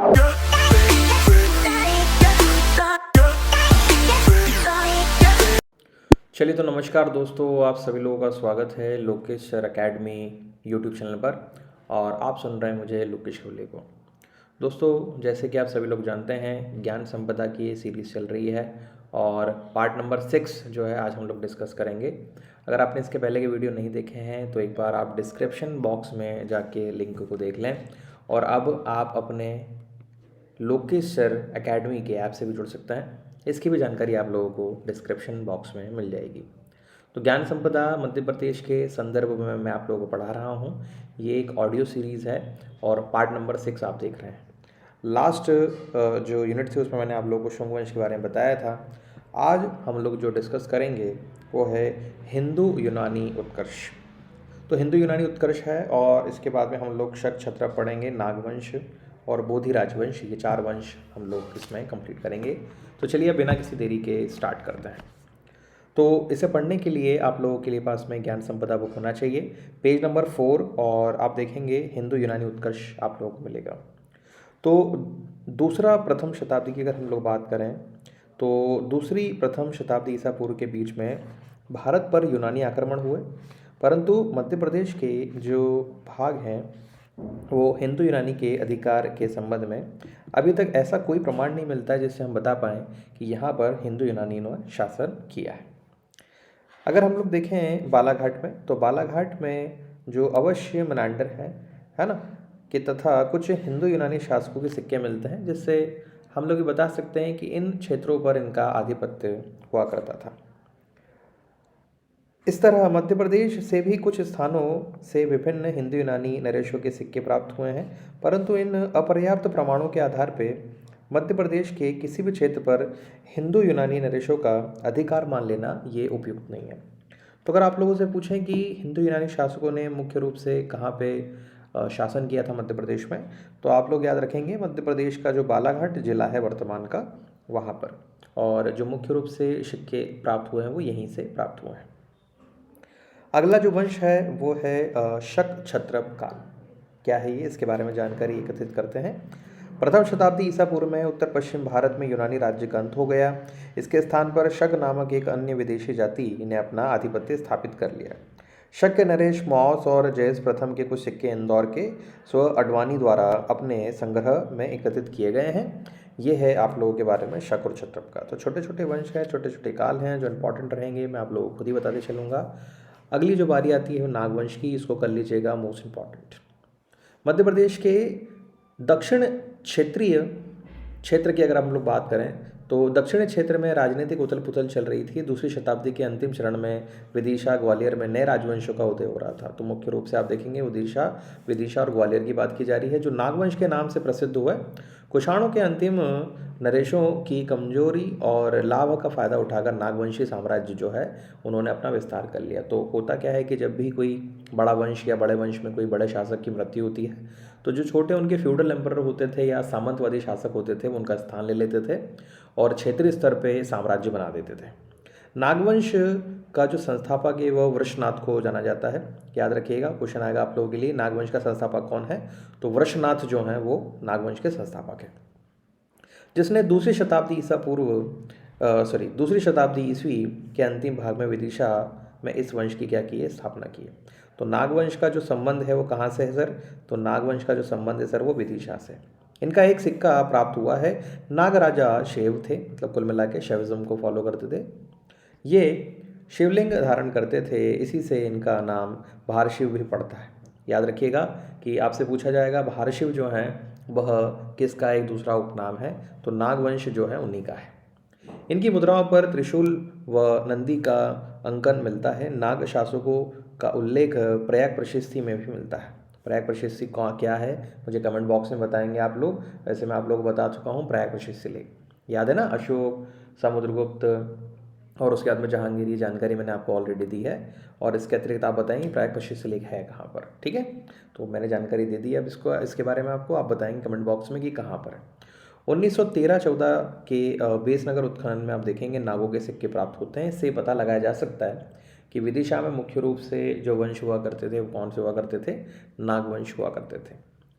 चलिए तो नमस्कार दोस्तों, आप सभी लोगों का स्वागत है Lokesh sir academy YouTube channel पर। और आप सुन रहे हैं मुझे लोकेश कोहली को। दोस्तों, जैसे कि आप सभी लोग जानते हैं, ज्ञान संपदा की ये सीरीज़ चल रही है और पार्ट नंबर 6 जो है आज हम लोग डिस्कस करेंगे। अगर आपने इसके पहले के वीडियो नहीं देखे हैं तो एक बार आप डिस्क्रिप्शन बॉक्स में जाके लिंक को देख लें। और अब आप अपने लोकेश सर एकेडमी के ऐप से भी जुड़ सकते हैं। इसकी भी जानकारी आप लोगों को डिस्क्रिप्शन बॉक्स में मिल जाएगी। तो ज्ञान संपदा मध्य प्रदेश के संदर्भ में मैं आप लोगों को पढ़ा रहा हूँ। ये एक ऑडियो सीरीज़ है और पार्ट नंबर 6 आप देख रहे हैं। लास्ट जो यूनिट थी उसमें मैंने आप लोगों को शुंग वंश के बारे में बताया था। आज हम लोग जो डिस्कस करेंगे वो है हिंदू यूनानी उत्कर्ष। तो हिंदू यूनानी उत्कर्ष है और इसके बाद में हम लोग शक क्षत्रप पढ़ेंगे, नागवंश और बोधि राजवंश, ये 4 वंश हम लोग इसमें कंप्लीट करेंगे। तो चलिए बिना किसी देरी के स्टार्ट करते हैं। तो इसे पढ़ने के लिए आप लोगों के लिए पास में ज्ञान संपदा बुक होना चाहिए, पेज नंबर 4, और आप देखेंगे हिंदू यूनानी उत्कर्ष आप लोगों को मिलेगा। तो दूसरा प्रथम शताब्दी की अगर हम लोग बात करें तो दूसरी प्रथम शताब्दी ईसा पूर्व के बीच में भारत पर यूनानी आक्रमण हुए, परंतु मध्य प्रदेश के जो भाग हैं वो हिंदू यूनानी के अधिकार के संबंध में अभी तक ऐसा कोई प्रमाण नहीं मिलता है जिससे हम बता पाएँ कि यहाँ पर हिंदू यूनानी ने शासन किया है। अगर हम लोग देखें बालाघाट में, तो बालाघाट में जो अवश्य मनांडर है ना, कि तथा कुछ हिंदू यूनानी शासकों के सिक्के मिलते हैं, जिससे हम लोग ये बता सकते हैं कि इन क्षेत्रों पर इनका आधिपत्य हुआ करता था। इस तरह मध्य प्रदेश से भी कुछ स्थानों से विभिन्न हिंदू यूनानी नरेशों के सिक्के प्राप्त हुए हैं, परंतु इन अपर्याप्त प्रमाणों के आधार पर मध्य प्रदेश के किसी भी क्षेत्र पर हिंदू यूनानी नरेशों का अधिकार मान लेना ये उपयुक्त नहीं है। तो अगर आप लोगों से पूछें कि हिंदू यूनानी शासकों ने मुख्य रूप से कहाँ पे शासन किया था मध्य प्रदेश में, तो आप लोग याद रखेंगे मध्य प्रदेश का जो बालाघाट जिला है वर्तमान का, वहाँ पर। और जो मुख्य रूप से सिक्के प्राप्त हुए हैं वो यहीं से प्राप्त हुए हैं। अगला जो वंश है वो है शक क्षत्रप काल। क्या है ये, इसके बारे में जानकारी एकत्रित करते हैं। प्रथम शताब्दी ईसा पूर्व में उत्तर पश्चिम भारत में यूनानी राज्य का अंत हो गया। इसके स्थान पर शक नामक एक अन्य विदेशी जाति ने अपना आधिपत्य स्थापित कर लिया। शक के नरेश मौस और जयेश प्रथम के कुछ सिक्के इंदौर के स्व अडवाणी द्वारा अपने संग्रह में एकत्रित किए गए हैं। ये है आप लोगों के बारे में शक और क्षत्रप का। तो छोटे छोटे वंश हैं, छोटे छोटे काल हैं जो इंपॉर्टेंट रहेंगे, मैं आप लोगों को खुद ही बताते चलूँगा। अगली जो बारी आती है वो नागवंश की, इसको कर लीजिएगा मोस्ट इंपॉर्टेंट। मध्य प्रदेश के दक्षिण क्षेत्रीय क्षेत्र की अगर हम लोग बात करें तो दक्षिणी क्षेत्र में राजनीतिक उथल पुथल चल रही थी। दूसरी शताब्दी के अंतिम चरण में विदिशा ग्वालियर में नए राजवंशों का उदय हो रहा था। तो मुख्य रूप से आप देखेंगे विदिशा और ग्वालियर की बात की जा रही है, जो नागवंश के नाम से प्रसिद्ध हुआ है। कुषाणों के अंतिम नरेशों की कमजोरी और लाभ का फ़ायदा उठाकर नागवंशी साम्राज्य जो है उन्होंने अपना विस्तार कर लिया। तो होता क्या है कि जब भी कोई बड़ा वंश या बड़े वंश में कोई बड़े शासक की मृत्यु होती है तो जो छोटे उनके फ्यूडल एम्परर होते थे या सामंतवादी शासक होते थे वो उनका स्थान ले लेते थे और क्षेत्रीय स्तर पे साम्राज्य बना देते थे। नागवंश का जो संस्थापक है वह वृषनाथ को जाना जाता है। याद रखिएगा, क्वेश्चन आएगा आप लोगों के लिए, नागवंश का संस्थापक कौन है? तो वृषनाथ जो हैं वो नागवंश के संस्थापक हैं, जिसने दूसरी शताब्दी ईस्वी के अंतिम भाग में विदिशा में इस वंश की क्या की है, स्थापना की है। तो नागवंश का जो संबंध है वो कहाँ से है सर? तो नागवंश का जो संबंध है सर वो विदिशा से। इनका एक सिक्का प्राप्त हुआ है। नागराजा शैव थे, मतलब कुल मिला के शैविज्म को फॉलो करते थे। ये शिवलिंग धारण करते थे, इसी से इनका नाम भारशिव भी पड़ता है। याद रखिएगा कि आपसे पूछा जाएगा भारशिव जो हैं वह किसका एक दूसरा उपनाम है, तो नागवंश जो है उन्हीं का है। इनकी मुद्राओं पर त्रिशूल व नंदी का अंकन मिलता है। नाग शासकों का उल्लेख प्रयाग प्रशस्ति में भी मिलता है। प्रयाग प्रशस्ति क्या है मुझे कमेंट बॉक्स में बताएंगे आप लोग। वैसे मैं आप लोगों को बता चुका हूँ प्रयाग प्रशस्ति लेख, याद है ना, अशोक, समुद्रगुप्त और उसके बाद में जहांगीर, ये जानकारी मैंने आपको ऑलरेडी दी है। और इसके अतिरिक्त आप बताएंगे प्रयाग प्रशस्ति लेख है कहाँ पर, ठीक है। तो मैंने जानकारी दे दी है, अब इसके बारे में आपको आप बताएंगे कमेंट बॉक्स में कि कहाँ पर है। 1913-14 के बेसनगर उत्खनन में आप देखेंगे नागों के सिक्के प्राप्त होते हैं। इससे पता लगाया जा सकता है कि विदिशा में मुख्य रूप से जो वंश हुआ करते थे वो कौन से हुआ करते थे? नागवंश हुआ करते थे।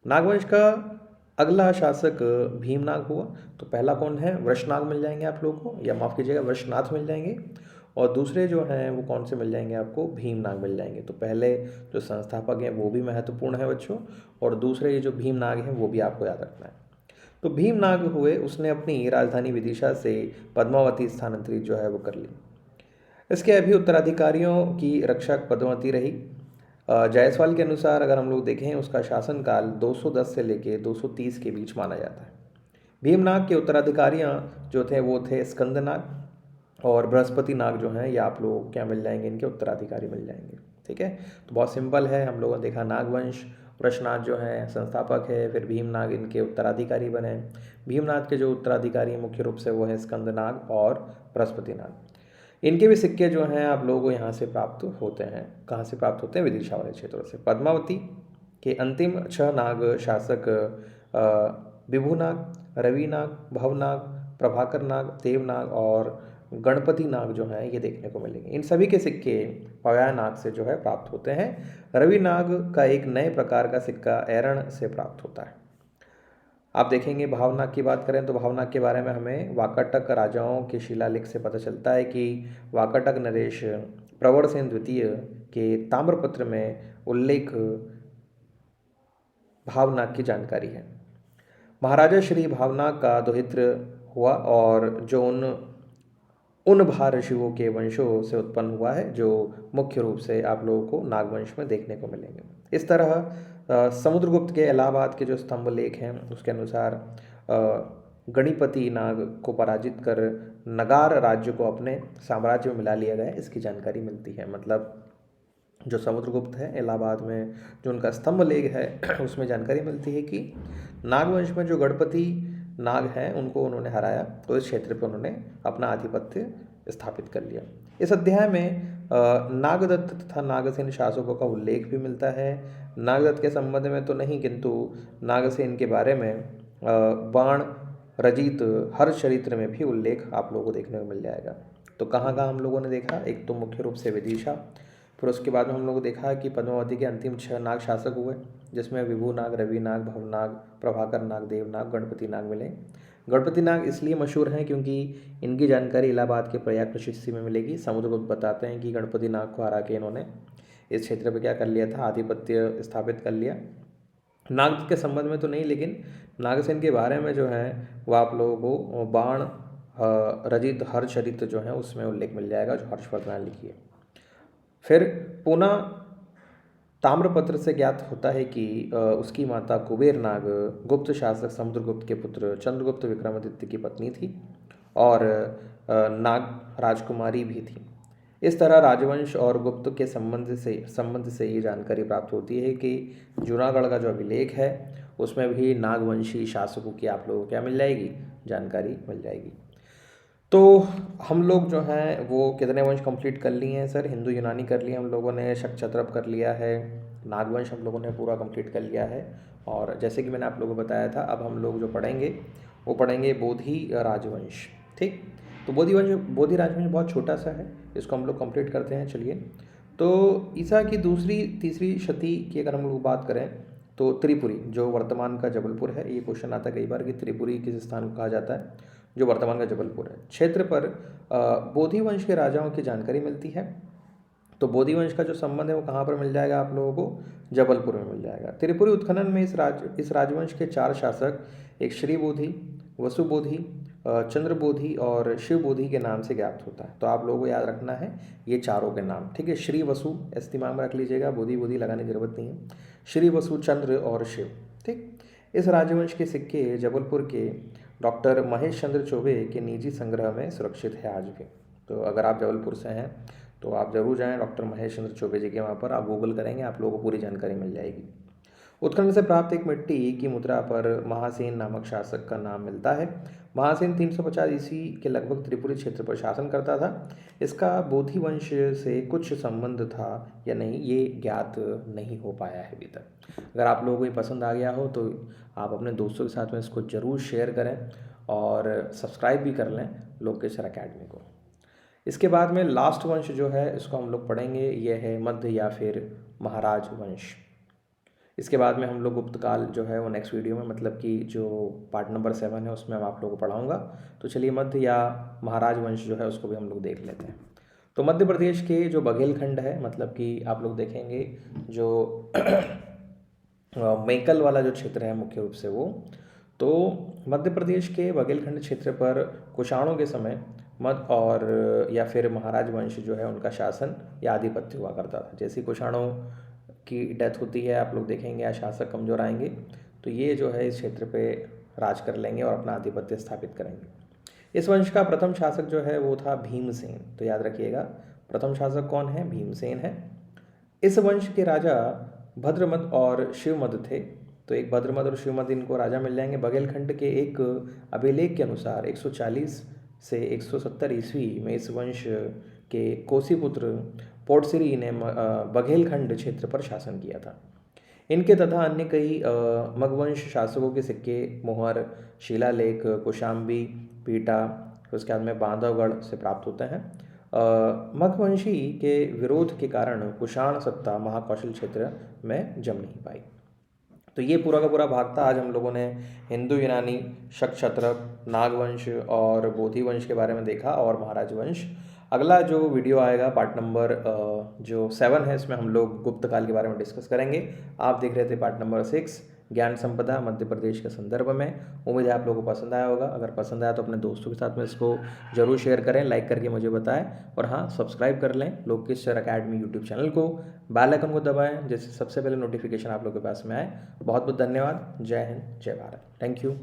नागवंश का अगला शासक भीमनाग हुआ। तो पहला कौन है? वृषनाग मिल जाएंगे आप लोगों को, या माफ़ कीजिएगा वृषनाथ मिल जाएंगे। और दूसरे जो हैं वो कौन से मिल जाएंगे आपको? भीमनाग मिल जाएंगे। तो पहले जो संस्थापक हैं वो भी महत्वपूर्ण है बच्चों, और दूसरे ये जो भीमनाग हैं वो भी आपको याद रखना है। तो भीमनाग हुए, उसने अपनी राजधानी विदिशा से पद्मावती स्थानांतरित जो है वो कर ली। इसके अभी उत्तराधिकारियों की रक्षक पद्मावती रही। जायसवाल के अनुसार अगर हम लोग देखें, उसका शासनकाल 210 से लेके 230 के बीच माना जाता है। भीमनाग के उत्तराधिकारियाँ जो थे वो थे स्कंदनाग और बृहस्पति नाग जो हैं, ये आप लोग क्या मिल जाएंगे? इनके उत्तराधिकारी मिल जाएंगे। ठीक है, तो बहुत सिंपल है। हम लोगों ने देखा नागवंश, वृषनाथ जो है संस्थापक है, फिर भीमनाग इनके उत्तराधिकारी बने। भीमनाग के जो उत्तराधिकारी मुख्य रूप से वो है स्कंदनाग और बृहस्पति नाग। इनके भी सिक्के जो हैं आप लोगों को यहाँ से प्राप्त होते हैं। कहाँ से प्राप्त होते हैं? विदिशा वाले क्षेत्रों से। पद्मावती के अंतिम 6 नाग शासक विभुनाग, रविनाग, भवनाग, प्रभाकर नाग, देवनाग और गणपति नाग जो हैं ये देखने को मिलेंगे। इन सभी के सिक्के पवया नाग से जो है प्राप्त होते हैं। रवि नाग का एक नए प्रकार का सिक्का एरण से प्राप्त होता है। आप देखेंगे भावनाग की बात करें तो भावनाग के बारे में हमें वाकाटक राजाओं के शिलालेख से पता चलता है कि वाकाटक नरेश प्रवरसेन द्वितीय के ताम्रपत्र में उल्लेख भावनाग की जानकारी है। महाराजा श्री भावनाग का दोहित्र हुआ और जो उन भा ऋषियों के वंशों से उत्पन्न हुआ है, जो मुख्य रूप से आप लोगों को नागवंश में देखने को मिलेंगे। इस तरह समुद्रगुप्त के इलाहाबाद के जो स्तंभ लेख हैं उसके अनुसार गणिपति नाग को पराजित कर नगार राज्य को अपने साम्राज्य में मिला लिया गया, इसकी जानकारी मिलती है। मतलब जो समुद्रगुप्त है इलाहाबाद में जो उनका स्तंभ लेख है उसमें जानकारी मिलती है कि नागवंश में जो गणपति नाग हैं उनको उन्होंने हराया, तो इस क्षेत्र पर उन्होंने अपना आधिपत्य स्थापित कर लिया। इस अध्याय में नागदत्त तथा नागसेन शासकों का उल्लेख भी मिलता है। नागदत्त के संबंध में तो नहीं, किंतु नागसेन के बारे में बाण रजित हर चरित्र में भी उल्लेख आप लोगों को देखने को मिल जाएगा। तो कहाँ कहाँ हम लोगों ने देखा? एक तो मुख्य रूप से विदिशा, फिर उसके बाद में हम लोगों को देखा कि पद्मावती के अंतिम 6 नाग शासक हुए, जिसमें विभु नाग, रवि नाग, भवनाग, प्रभाकर नाग, देवनाग, गणपति नाग मिले। गणपति नाग इसलिए मशहूर हैं क्योंकि इनकी जानकारी इलाहाबाद के प्रयाग प्रशिष्टि में मिलेगी। समुद्रगुप्त बताते हैं कि गणपति नाग को हरा के इन्होंने इस क्षेत्र पर क्या कर लिया था? आधिपत्य स्थापित कर लिया। नाग के संबंध में तो नहीं, लेकिन नागसेन के बारे में जो है वो आप लोगों को बाण रजित हर्षचरित जो है उसमें उल्लेख मिल जाएगा, जो हर्षवर्धन लिखी है। फिर पुनः ताम्रपत्र से ज्ञात होता है कि उसकी माता कुबेर नाग गुप्त शासक समुद्रगुप्त के पुत्र चंद्रगुप्त विक्रमादित्य की पत्नी थी और नाग राजकुमारी भी थी। इस तरह राजवंश और गुप्त के संबंध से ये जानकारी प्राप्त होती है कि जूनागढ़ का जो अभिलेख है उसमें भी नागवंशी शासकों की आप लोगों को क्या मिल जाएगी? जानकारी मिल जाएगी। तो हम लोग जो हैं वो कितने वंश कंप्लीट कर लिए हैं सर? हिंदू यूनानी कर लिए हम लोगों ने, शक क्षत्रप कर लिया है, नागवंश हम लोगों ने पूरा कंप्लीट कर लिया है। और जैसे कि मैंने आप लोगों को बताया था, अब हम लोग जो पढ़ेंगे वो पढ़ेंगे बोधि राजवंश। ठीक, तो बोधि राजवंश बहुत छोटा सा है, इसको हम लोग कंप्लीट करते हैं। चलिए, तो ईसा की दूसरी तीसरी शती की अगर हम लोग बात करें तो त्रिपुरी, जो वर्तमान का जबलपुर है, ये क्वेश्चन आता है कई बार कि त्रिपुरी किस स्थान को कहा जाता है? जो वर्तमान का जबलपुर है, क्षेत्र पर बोधि वंश के राजाओं की जानकारी मिलती है। तो बोधि वंश का जो संबंध है वो कहाँ पर मिल जाएगा आप लोगों को? जबलपुर में मिल जाएगा। त्रिपुरी उत्खनन में इस राजवंश के 4 शासक, एक श्री बोधि, वसु बोधि, चंद्र बोधि और शिव बोधि के नाम से ज्ञात होता है। तो आप लोगों को याद रखना है ये चारों के नाम। ठीक है, श्री वसु इस दिमाग में रख लीजिएगा, बोधि बोधि लगाने की जरूरत नहीं है। श्री वसु, चंद्र और शिव। ठीक, इस राजवंश के सिक्के जबलपुर के डॉक्टर महेश चंद्र चौबे के निजी संग्रह में सुरक्षित है आज भी। तो अगर आप जबलपुर से हैं तो आप जरूर जाएं डॉक्टर महेश चंद्र चौबे जी के वहाँ पर, आप गूगल करेंगे आप लोगों को पूरी जानकारी मिल जाएगी। उत्खनन से प्राप्त एक मिट्टी की मुद्रा पर महासेन नामक शासक का नाम मिलता है। महासेन 350 ईस्वी के लगभग त्रिपुरी क्षेत्र पर शासन करता था। इसका बोधि वंश से कुछ संबंध था या नहीं, ये ज्ञात नहीं हो पाया है अभी तक। अगर आप लोगों को ये पसंद आ गया हो तो आप अपने दोस्तों के साथ में इसको ज़रूर शेयर करें और सब्सक्राइब भी कर लें लोकेश्वर अकेडमी को। इसके बाद में लास्ट वंश जो है इसको हम लोग पढ़ेंगे, यह है मध्य या फिर महाराज वंश। इसके बाद में हम लोग गुप्त काल जो है वो नेक्स्ट वीडियो में, मतलब कि जो पार्ट नंबर 7 है उसमें मैं आप लोगों को पढ़ाऊँगा। तो चलिए मध्य या महाराज वंश जो है उसको भी हम लोग देख लेते हैं। तो मध्य प्रदेश के जो बघेलखंड है, मतलब कि आप लोग देखेंगे जो मेकल वाला जो क्षेत्र है मुख्य रूप से वो, तो मध्य प्रदेश के बघेलखंड क्षेत्र पर कुषाणों के समय मध्य और या फिर महाराज वंश जो है उनका शासन या आधिपत्य हुआ करता था। जैसे कुषाणों की डेथ होती है, आप लोग देखेंगे या शासक कमज़ोर आएंगे, तो ये जो है इस क्षेत्र पे राज कर लेंगे और अपना आधिपत्य स्थापित करेंगे। इस वंश का प्रथम शासक जो है वो था भीमसेन। तो याद रखिएगा, प्रथम शासक कौन है? भीमसेन है। इस वंश के राजा भद्रमद और शिवमद थे। तो एक भद्रमद और शिवमद इनको राजा मिल जाएंगे। बघेलखंड के एक अभिलेख के अनुसार 140 से 170 ईस्वी में इस वंश के कोसीपुत्र पोटसिरी ने बघेलखंड क्षेत्र पर शासन किया था। इनके तथा अन्य कई मगवंश शासकों के सिक्के, मुहर, शिलालेख कौशाम्बी, पीटा, उसके बाद में बांधवगढ़ से प्राप्त होते हैं। मगवंशी के विरोध के कारण कुषाण सत्ता महाकौशल क्षेत्र में जम नहीं पाई। तो ये पूरा का पूरा भाग था। आज हम लोगों ने हिंदू यूनानी, शक क्षत्रप, नागवंश और बोधि वंश के बारे में देखा और महाराज वंश। अगला जो वीडियो आएगा पार्ट नंबर जो 7 है, इसमें हम लोग गुप्त काल के बारे में डिस्कस करेंगे। आप देख रहे थे पार्ट नंबर 6 ज्ञान संपदा मध्य प्रदेश के संदर्भ में। उम्मीद है आप लोगों को पसंद आया होगा। अगर पसंद आया तो अपने दोस्तों के साथ में इसको जरूर शेयर करें, लाइक करके मुझे बताएं और हाँ, सब्सक्राइब कर लें Lokesh sir academy YouTube channel को। बेल आइकन को दबाएं जिससे सबसे पहले नोटिफिकेशन आप लोगों के पास में आए। बहुत बहुत धन्यवाद। जय हिंद, जय भारत। Thank you.